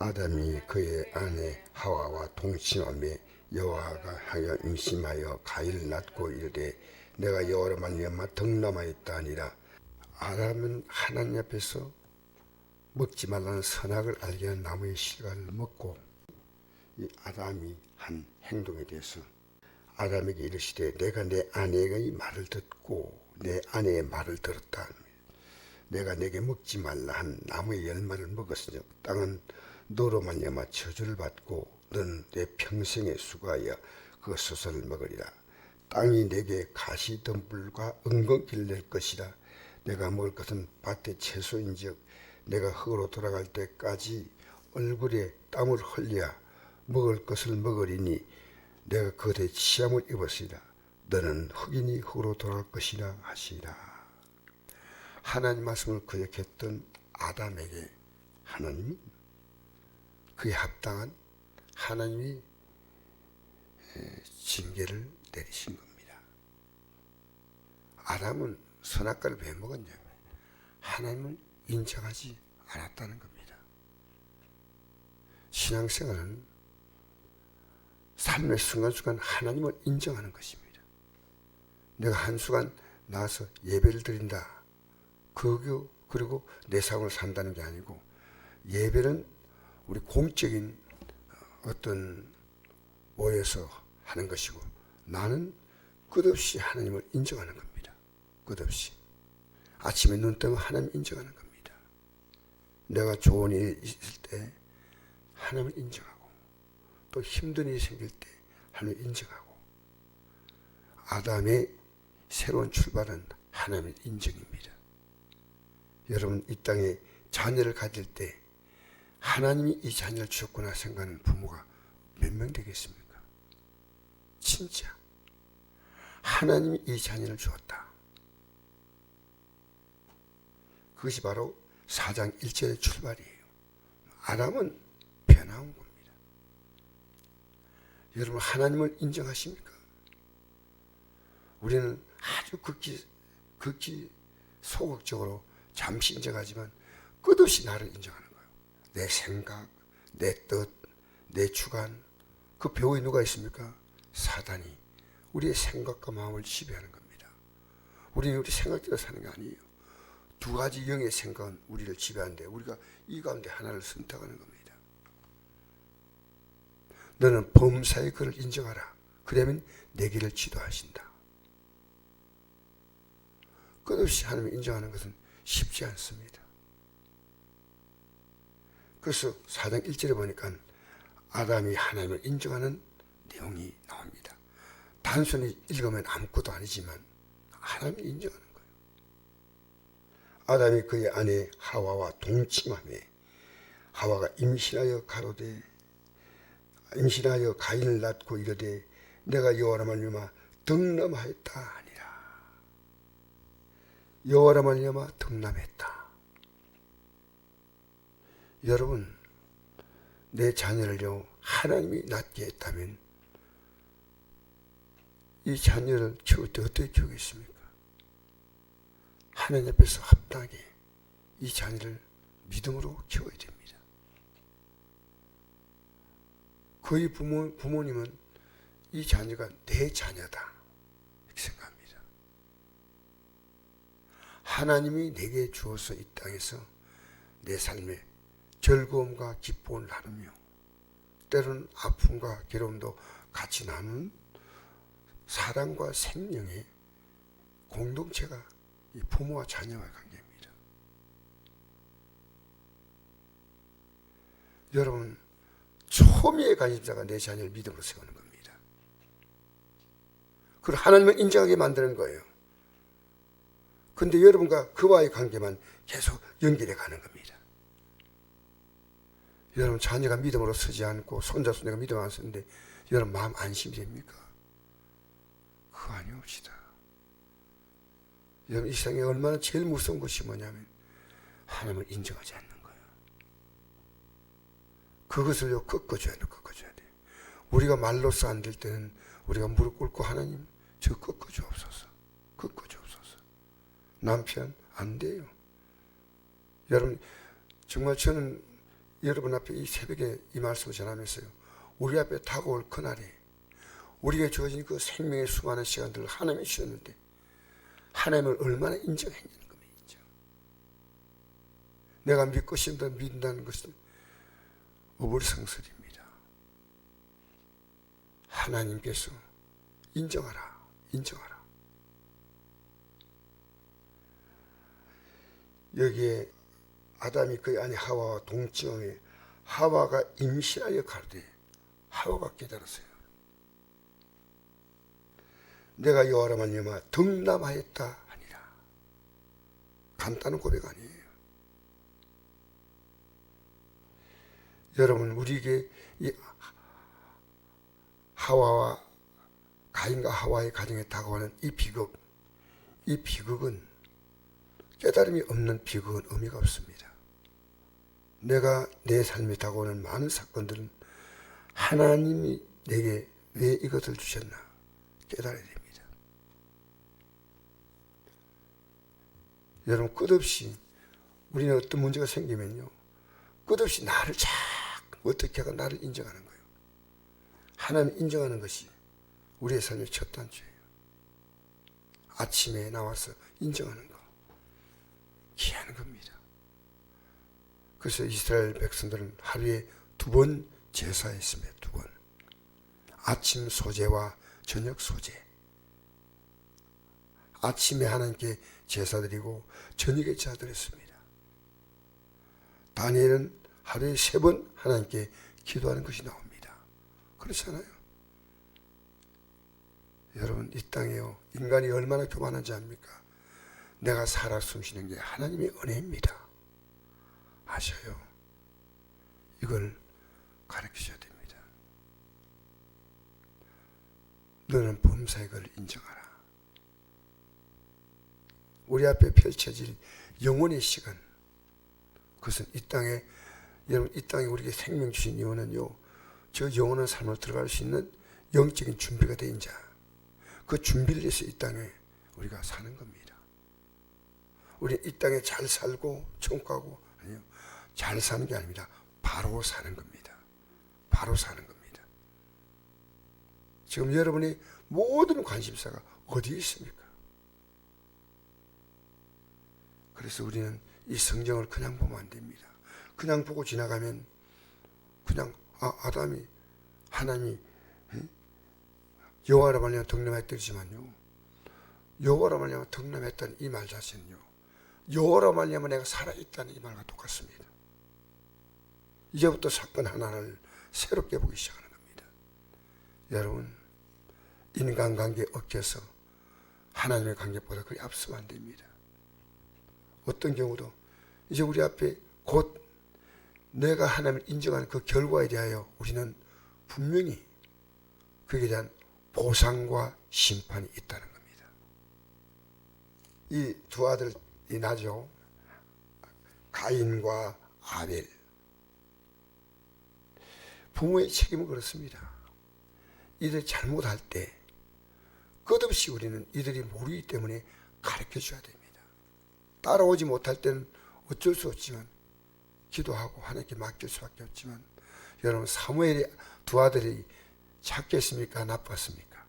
아담이 그의 아내 하와와 동침하며 여호와가 하여 임심하여 가인을 낳고 이르되 내가 여호와로 말미암아 덕남하였다 하니라. 아담은 하나님 앞에서 먹지 말라는 선악을 알게 하는 나무의 실과를 먹고 이 아담이 한 행동에 대해서 아담에게 이르시되 내가 내 아내의 말을 듣고 내 아내의 말을 들었다. 내가 내게 먹지 말라 한 나무의 열매를 먹었으니 땅은 너로 말미암아 저주를 받고 너는 내 평생에 수고하여 그 수선을 먹으리라. 땅이 내게 가시덤불과 은근기를 낼 것이라. 내가 먹을 것은 밭의 채소인즉 내가 흙으로 돌아갈 때까지 얼굴에 땀을 흘려 먹을 것을 먹으리니 내가 그것에 치함을 입었으리라. 너는 흙이니 흙으로 돌아갈 것이라 하시라. 하나님 말씀을 거역했던 아담에게 하나님이 그에 합당한 하나님이 징계를 내리신 겁니다. 아담은 선악과를 왜 먹었냐면 하나님을 인정하지 않았다는 겁니다. 신앙생활은 삶의 순간순간 하나님을 인정하는 것입니다. 내가 한순간 나와서 예배를 드린다. 그리고 내 삶을 산다는 게 아니고 예배는 우리 공적인 어떤 모여서 하는 것이고 나는 끝없이 하나님을 인정하는 겁니다. 끝없이. 아침에 눈 뜨면 하나님 인정하는 겁니다. 내가 좋은 일이 있을 때 하나님을 인정하고 또 힘든 일이 생길 때 하나님을 인정하고 아담의 새로운 출발은 하나님의 인정입니다. 여러분 이 땅에 자녀를 가질 때 하나님이 이 자녀를 주셨구나 생각하는 부모가 몇 명 되겠습니까? 진짜 하나님이 이 자녀를 주었다. 그것이 바로 4장 1절의 출발이에요. 아담은 변화온 겁니다. 여러분 하나님을 인정하십니까? 우리는 아주 극히 소극적으로 잠시 인정하지만 끝없이 나를 인정하는 거예요. 내 생각, 내 뜻, 내 주관. 그 배후에 누가 있습니까? 사단이 우리의 생각과 마음을 지배하는 겁니다. 우리는 우리 생각대로 사는 게 아니에요. 두 가지 영의 생각은 우리를 지배하는데 우리가 이 가운데 하나를 선택하는 겁니다. 너는 범사의 그를 인정하라. 그러면 내 길을 지도하신다. 끝없이 하나님을 인정하는 것은 쉽지 않습니다. 그래서 4장 1절에 보니까 아담이 하나님을 인정하는 내용이 나옵니다. 단순히 읽으면 아무것도 아니지만 하나님을 인정하는 거예요. 아담이 그의 아내 하와와 동침하며 하와가 임신하여 가인을 낳고 이르되 내가 여호와로 말미암아 덕남하였다 하니라. 여호와로 말미암아 덕남했다. 여러분 내 자녀를요 하나님이 낳게 했다면 이 자녀를 키울 때 어떻게 키우겠습니까? 하나님 앞에서 합당하게 이 자녀를 믿음으로 키워야 됩니다. 거의 부모님은 이 자녀가 내 자녀다 이렇게 생각합니다. 하나님이 내게 주어서 이 땅에서 내 삶에 즐거움과 기쁨을 나누며 때로는 아픔과 괴로움도 같이 나누는 사랑과 생명의 공동체가 이 부모와 자녀와의 관계입니다. 여러분 초미의 관심사가 내 자녀를 믿음으로 세우는 겁니다. 그걸 하나님을 인정하게 만드는 거예요. 근데 여러분과 그와의 관계만 계속 연결해 가는 겁니다. 여러분 자녀가 믿음으로 서지 않고 손자 손녀가 믿음 안 서는데 여러분 마음 안심이 됩니까? 그거 아니옵시다. 여러분 이 세상에 얼마나 제일 무서운 것이 뭐냐면 하나님을 인정하지 않는 거예요. 그것을요 꺾어줘야 돼요. 꺾어줘야 돼요. 우리가 말로써 안 될 때는 우리가 무릎 꿇고 하나님 저 꺾어주옵소서. 꺾어주옵소서. 남편 안 돼요. 여러분 정말 저는 여러분 앞에 이 새벽에 이 말씀을 전하면서요, 우리 앞에 다가올 그날에 우리가 주어진 그 생명의 수많은 시간들을 하나님이 주셨는데 하나님을 얼마나 인정했냐는 겁니다. 내가 믿고 믿는다는 것은 어불성설입니다. 하나님께서 인정하라. 여기에 아담이 그의 아내 하와와 동침함에 하와가 임신하여 가로되 하와가 깨달았어요. 내가 여호와라 말미암아 덕남하였다 하니라. 간단한 고백 아니에요. 여러분, 우리에게 이 하와와 가인과 하와의 가정에 다가오는 이 비극은 깨달음이 없는 비극은 의미가 없습니다. 내가 내 삶에 다가오는 많은 사건들은 하나님이 내게 왜 이것을 주셨나 깨달아야 됩니다. 여러분, 끝없이 우리는 어떤 문제가 생기면요, 끝없이 나를 자꾸 어떻게 하고 나를 인정하는 거예요. 하나님 인정하는 것이 우리의 삶의 첫 단추예요. 아침에 나와서 인정하는 거 귀한 겁니다. 그래서 이스라엘 백성들은 하루에 2번 제사했습니다. 2번. 아침 소제와 저녁 소제. 아침에 하나님께 제사드리고 저녁에 제사드렸습니다. 다니엘은 하루에 3번 하나님께 기도하는 것이 나옵니다. 그렇잖아요. 여러분, 이 땅에요, 인간이 얼마나 교만한지 압니까? 내가 살아 숨쉬는 게 하나님의 은혜입니다. 아셔요? 이걸 가르치셔야 됩니다. 너는 범사의 걸 인정하라. 우리 앞에 펼쳐질 영혼의 시간, 그것은 이 땅에, 여러분, 이 땅에 우리에게 생명 주신 이유는요, 저 영원한 삶을 들어갈 수 있는 영적인 준비가 된 자, 그 준비를 위해서 이 땅에 우리가 사는 겁니다. 우리 이 땅에 잘 살고 천국하고, 아니요, 잘 사는 게 아닙니다. 바로 사는 겁니다. 바로 사는 겁니다. 지금 여러분의 모든 관심사가 어디에 있습니까? 그래서 우리는 이 성경을 그냥 보면 안 됩니다. 그냥 보고 지나가면 그냥 아담이 하나님이 여호와라 말미암아 덕남했더지만요, 여호와라 말미암아 덕남했다는 이 말 자체는요, 여호와라 말미암아 내가 살아있다는 이 말과 똑같습니다. 이제부터 사건 하나를 새롭게 보기 시작하는 겁니다. 여러분, 인간관계 업계에서 하나님의 관계보다 그리 앞서면 안 됩니다. 어떤 경우도 이제 우리 앞에 곧 내가 하나님을 인정하는 그 결과에 대하여 우리는 분명히 그에 대한 보상과 심판이 있다는 겁니다. 이 2 아들이 나죠. 가인과 아벨. 부모의 책임은 그렇습니다. 이들이 잘못할 때 끝없이 우리는 이들이 모르기 때문에 가르쳐 줘야 됩니다. 따라오지 못할 때는 어쩔 수 없지만 기도하고 하나님께 맡길 수밖에 없지만, 여러분, 사무엘의 2 아들이 착했습니까? 나빴습니까?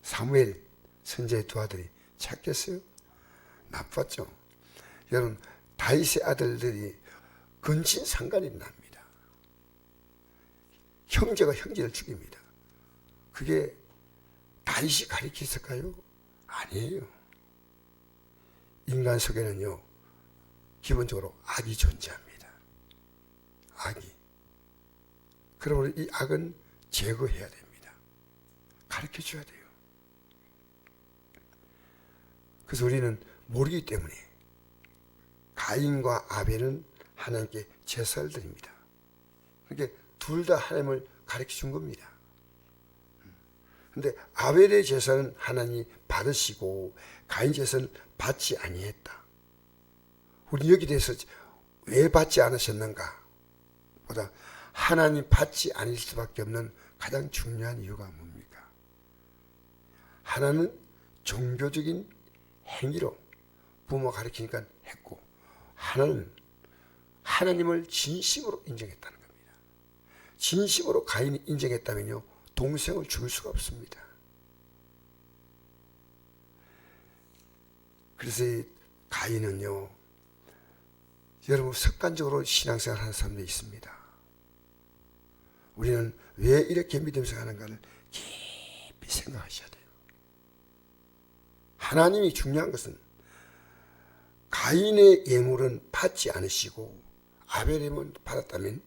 사무엘 선지자의 2 아들이 착했어요? 나빴죠. 여러분, 다윗의 아들들이 근친상간이 납니다. 형제가 형제를 죽입니다. 그게 다윗이 가르쳤을까요? 아니에요. 인간 속에는요, 기본적으로 악이 존재합니다. 악이. 그러므로 이 악은 제거해야 됩니다. 가르쳐줘야 돼요. 그래서 우리는 모르기 때문에 가인과 아벨은 하나님께 제사를 드립니다. 그러니까 둘 다 하나님을 가르쳐준 겁니다. 그런데 아벨의 제사는 하나님이 받으시고 가인 제사는 받지 아니했다. 우리 여기 대해서 왜 받지 않으셨는가 보다 하나님 받지 않을 수밖에 없는 가장 중요한 이유가 뭡니까? 하나는 종교적인 행위로 부모 가르치니까 했고, 하나는 하나님을 진심으로 인정했다는 겁니다. 진심으로 가인이 인정했다면요, 동생을 죽일 수가 없습니다. 그래서 가인은요, 여러분 습관적으로 신앙생활 하는 사람들이 있습니다. 우리는 왜 이렇게 믿음생활 하는가를 깊이 생각하셔야 돼요. 하나님이 중요한 것은 가인의 예물은 받지 않으시고 아벨의 예물을 받았다면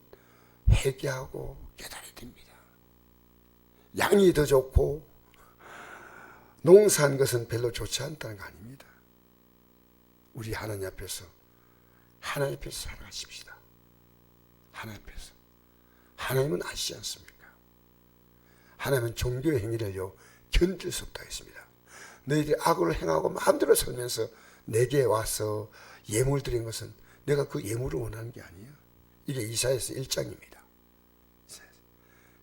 회개하고 깨달아야 됩니다. 양이 더 좋고 농사한 것은 별로 좋지 않다는 거 아닙니다. 우리 하나님 앞에서 살아가십시다. 하나님 앞에서. 하나님은 아시지 않습니까? 하나님은 종교의 행위를요, 견딜 수 없다 했습니다. 너희들이 악을 행하고 마음대로 살면서 내게 와서 예물 드린 것은 내가 그 예물을 원하는 게 아니야. 이게 이사야서 1장입니다.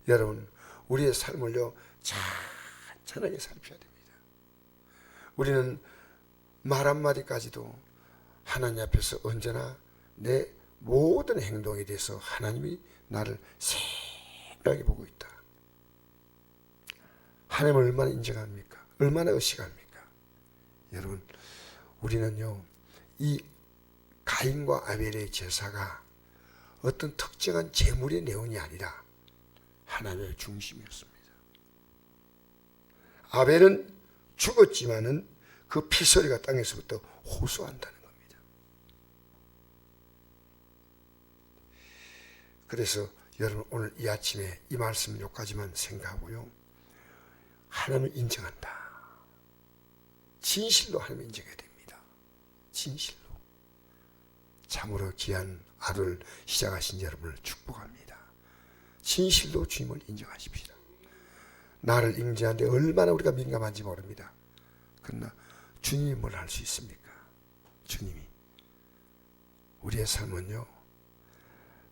여러분, 우리의 삶을요, 찬찬하게 살펴야 됩니다. 우리는 말 한마디까지도 하나님 앞에서 언제나 내 모든 행동에 대해서 하나님이 나를 생각해 보고 있다. 하나님을 얼마나 인정합니까? 얼마나 의식합니까? 여러분, 우리는요, 이 가인과 아벨의 제사가 어떤 특정한 제물의 내용이 아니라 하나님의 중심이었습니다. 아벨은 죽었지만은 그 피소리가 땅에서부터 호소한다는 겁니다. 그래서 여러분, 오늘 이 아침에 이 말씀 여기까지만 생각하고요, 하나님을 인정한다. 진실로 하나님을 인정해야 됩니다. 진실로. 참으로 귀한 하루를 시작하신 여러분을 축복합니다. 진실로 주님을 인정하십시다. 나를 인정하는데 얼마나 우리가 민감한지 모릅니다. 그러나 주님이 뭘 할 수 있습니까? 주님이. 우리의 삶은요,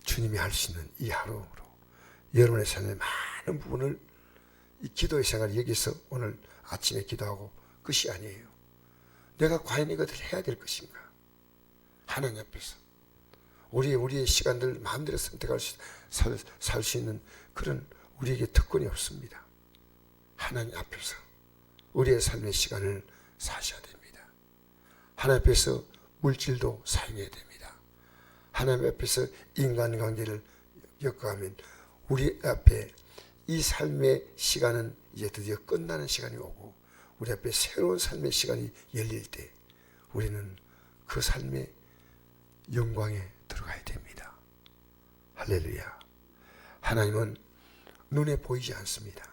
주님이 할 수 있는 이 하루로 여러분의 삶의 많은 부분을 이 기도의 생활을 여기서 오늘 아침에 기도하고 끝이 아니에요. 내가 과연 이것을 해야 될 것인가? 하나님 앞에서 우리의 시간들 마음대로 선택할 수, 살 수 있는 그런 우리에게 특권이 없습니다. 하나님 앞에서 우리의 삶의 시간을 사셔야 됩니다. 하나님 앞에서 물질도 사용해야 됩니다. 하나님 앞에서 인간관계를 겪어가면 우리 앞에 이 삶의 시간은 이제 드디어 끝나는 시간이 오고 우리 앞에 새로운 삶의 시간이 열릴 때 우리는 그 삶의 영광에 들어가야 됩니다. 할렐루야. 하나님은 눈에 보이지 않습니다.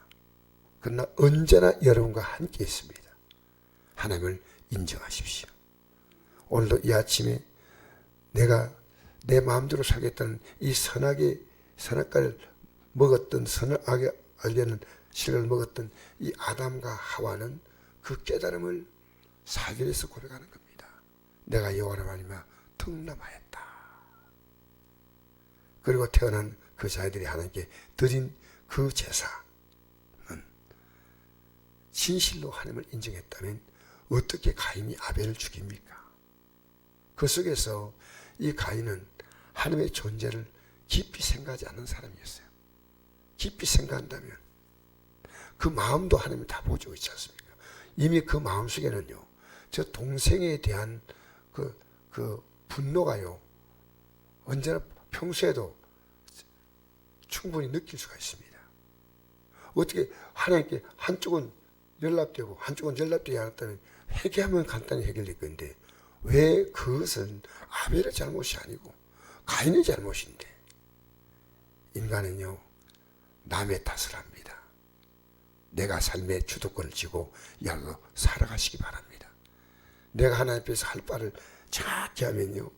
그러나 언제나 여러분과 함께 있습니다. 하나님을 인정하십시오. 오늘도 이 아침에 내가 내 마음대로 살겠다는 이 선악과를 먹었던, 선을 알려는 실을 먹었던 이 아담과 하와는 그 깨달음을 사절에서 고백하는 겁니다. 내가 여호와라 하나님과 턱남하였다. 그리고 태어난 그 자녀들이 하나님께 드린 그 제사는 진실로 하나님을 인정했다면 어떻게 가인이 아벨을 죽입니까? 그 속에서 이 가인은 하나님의 존재를 깊이 생각하지 않는 사람이었어요. 깊이 생각한다면 그 마음도 하나님이 다 보고 있지 않습니까? 이미 그 마음속에는요, 저 동생에 대한 그 분노가요, 언제나 평소에도 충분히 느낄 수가 있습니다. 어떻게 하나님께 한쪽은 연락되고 한쪽은 연락되지 않았다면 회개하면 간단히 해결될 건데 왜 그것은 아벨의 잘못이 아니고 가인의 잘못인데? 인간은요, 남의 탓을 합니다. 내가 삶의 주도권을 쥐고 yar로 살아가시기 바랍니다. 내가 하나님 앞에서 할 바를 정확히 하면요,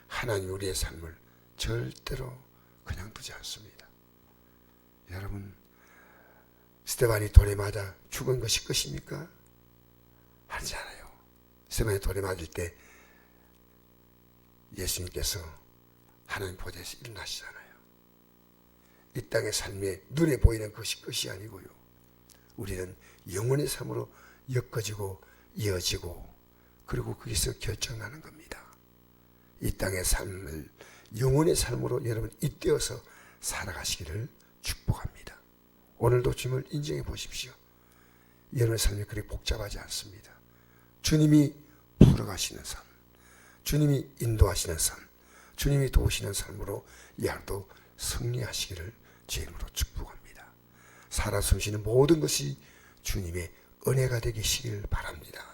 하나님 우리의 삶을 절대로 그냥 두지 않습니다. 여러분, 스데반이 돌에 맞아 죽은 것이 끝입니까? 아니지 않아요. 스데반이 돌에 맞을 때 예수님께서 하나님 보좌에서 일어나시잖아요. 이 땅의 삶에 눈에 보이는 것이 끝이 아니고요, 우리는 영원의 삶으로 엮어지고 이어지고 그리고 거기서 결정나는 겁니다. 이 땅의 삶을 영혼의 삶으로 여러분 잇대어서 살아가시기를 축복합니다. 오늘도 주님을 인정해 보십시오. 여러분의 삶이 그렇게 복잡하지 않습니다. 주님이 풀어가시는 삶, 주님이 인도하시는 삶, 주님이 도우시는 삶으로 이 하루도 승리하시기를 제 이름으로 축복합니다. 살아 숨쉬는 모든 것이 주님의 은혜가 되시길 바랍니다.